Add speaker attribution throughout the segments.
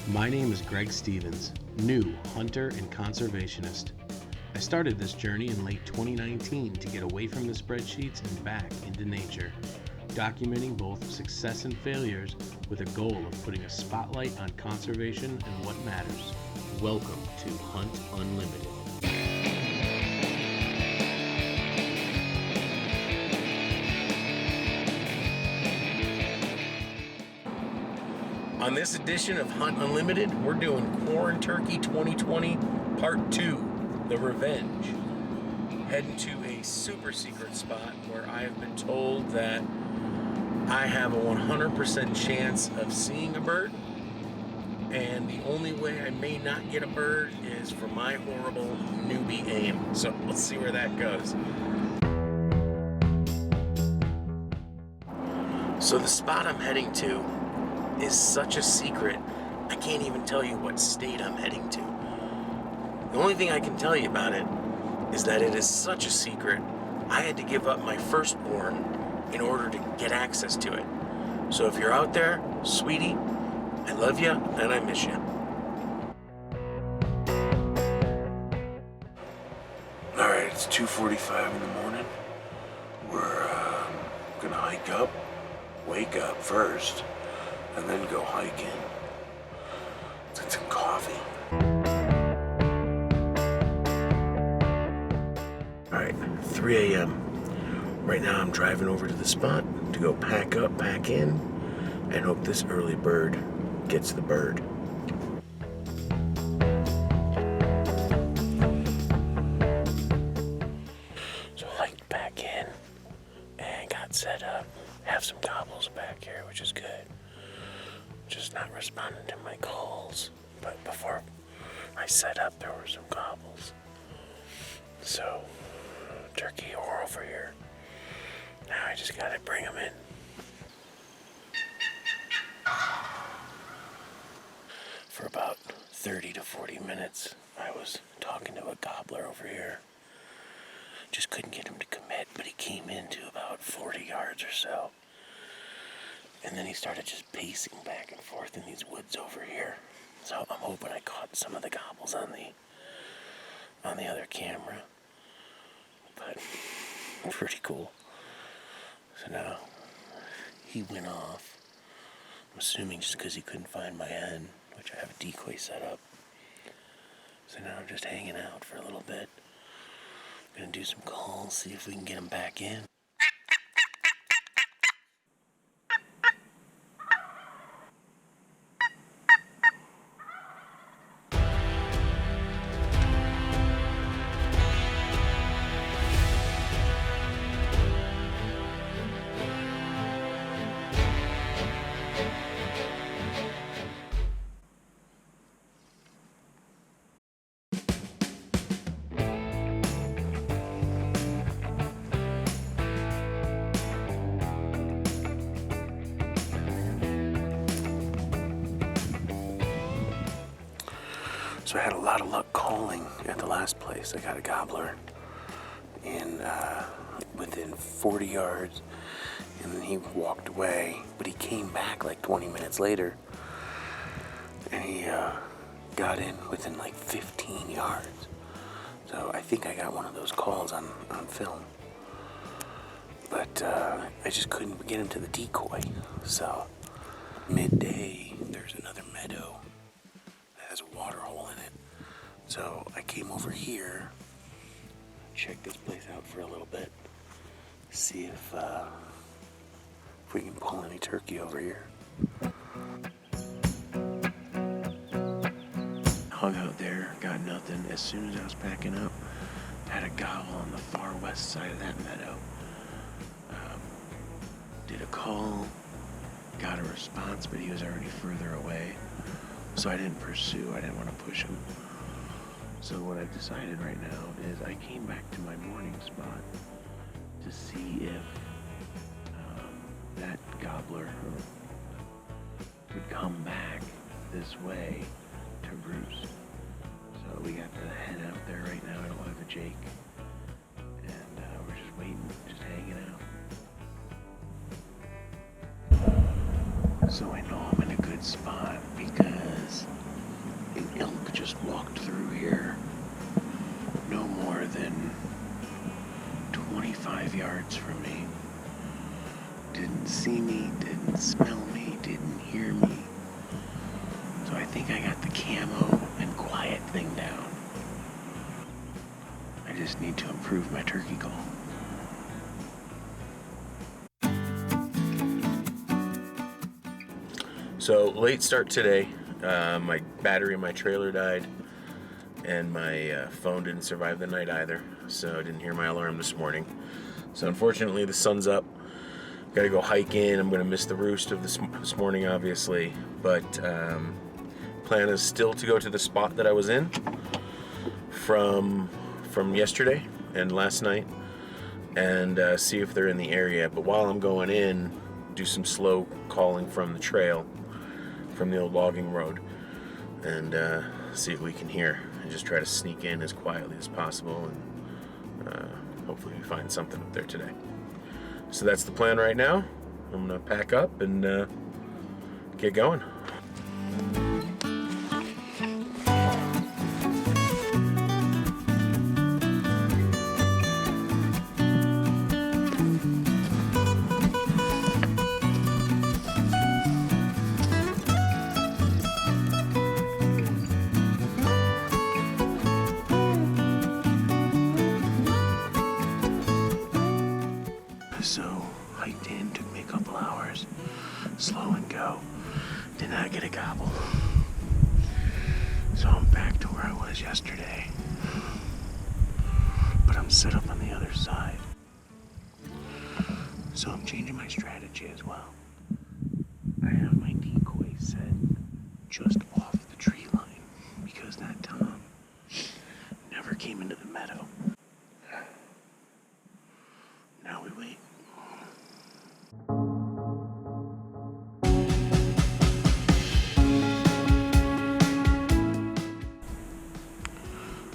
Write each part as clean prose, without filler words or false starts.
Speaker 1: My name is Greg Stevens, new hunter and conservationist. I started this journey in late 2019 to get away from the spreadsheets and back into nature, documenting both success and failures with a goal of putting a spotlight on conservation and what matters. Welcome to Hunt Unlimited. On this edition of Hunt Unlimited, we're doing QuaranTurkey 2020 Part 2, The Revenge. Heading to a super secret spot where I have been told that I have a 100% chance of seeing a bird, and the only way I may not get a bird is for my horrible newbie aim. So let's see where that goes. So the spot I'm heading to is such a secret, I can't even tell you what state I'm heading to. The only thing I can tell you about it is that it is such a secret, I had to give up my firstborn in order to get access to it. So if you're out there, sweetie, I love you and I miss you. Alright, it's 2:45 in the morning. We're gonna hike up, wake up first, and then go hiking. Let's get some coffee. Alright, 3 a.m. Right now I'm driving over to the spot to go pack up, pack in, and hope this early bird gets the bird. So hiked back in and got set up. Have some gobbles back here, which is good. Just not responding to my calls, but before I set up there were some gobbles. So turkey are over here. Now I just gotta bring them in. For about 30 to 40 minutes I was talking to a gobbler over here. Just couldn't get him to commit, but he came in to about 40 yards or so. And then he started just pacing back and forth in these woods over here. So I'm hoping I caught some of the gobbles on the other camera. But pretty cool. So now he went off. I'm assuming just because he couldn't find my hen, which I have a decoy set up. So now I'm just hanging out for a little bit. I'm gonna do some calls, see if we can get him back in. So I had a lot of luck calling at the last place. I got a gobbler in within 40 yards, and then he walked away, but he came back like 20 minutes later, and he got in within like 15 yards. So I think I got one of those calls on film, but I just couldn't get him to the decoy. So midday, there's another meadow that has a water hole in it. So I came over here, check this place out for a little bit, see if we can pull any turkey over here. Hung out there, got nothing. As soon as I was packing up, had a gobble on the far west side of that meadow. Did a call, got a response, but he was already further away. So I didn't pursue, I didn't want to push him. So what I've decided right now is I came back to my morning spot to see if that gobbler would come back this way to roost. So we got the hen out there right now. I don't have a Jake. And we're just waiting, just hanging out. So I know I'm in a good spot because think I got the camo and quiet thing down. I just need to improve my turkey call. So, late start today. My battery in my trailer died, and my phone didn't survive the night either, so I didn't hear my alarm this morning. So unfortunately, the sun's up. Gotta go hike in. I'm gonna miss the roost of this morning, obviously, but plan is still to go to the spot that I was in from yesterday and last night, and see if they're in the area. But while I'm going in, do some slow calling from the trail, from the old logging road, and see what we can hear, and just try to sneak in as quietly as possible, and hopefully we find something up there today. So that's the plan right now. I'm gonna pack up and get going. So, hiked in, took me a couple hours, slow and go, did not get a gobble. So I'm back to where I was yesterday, but I'm set up on the other side. So I'm changing my strategy as well. I have my decoy set just off the tree line, because that tom never came into the meadow. Now we wait.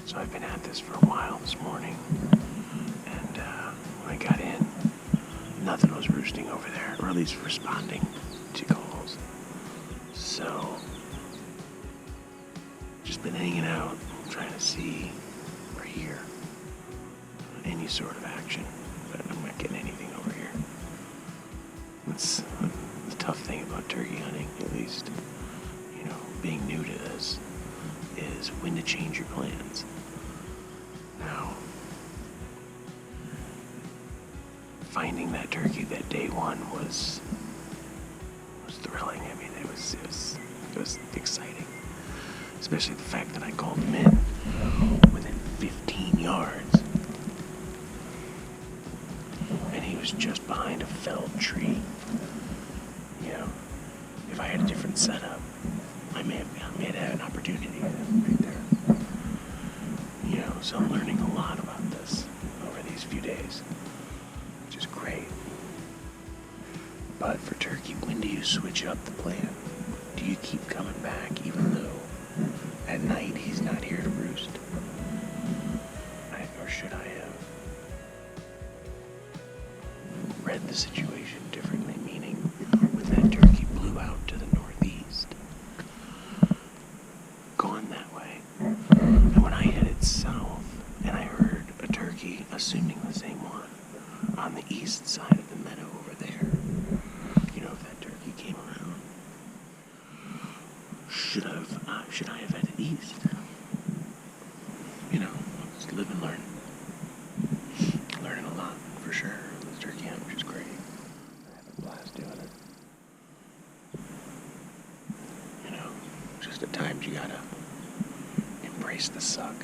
Speaker 1: So I've been at this for a while this morning, and when I got in, nothing was roosting over there, or at least responding to calls. So, just been hanging out, trying to see or hear any sort of action, but I'm not getting anything over here. That's the tough thing about turkey hunting, at least, being new to this, is when to change your plans. Now, finding that turkey that day one was thrilling. I mean, it was exciting, especially the fact that I called him in within 15 yards, and he was just behind a felled tree. If I had a different setup, I may have had an opportunity right there. So I'm learning a lot about this over these few days, which is great. But for turkey, when do you switch up the plan? Do you keep coming back even though at night he's not here to roost? Or should I have read the situation differently, meaning when that turkey blew out to the northeast, gone that way, and when I headed south and I heard a turkey, assuming the same one, on the east side of the meadow over there, if that turkey came around, should I have headed east? Just live and learn. Learning a lot, for sure. This turkey hunt, which is great. I have a blast doing it. Just at times you gotta embrace the suck.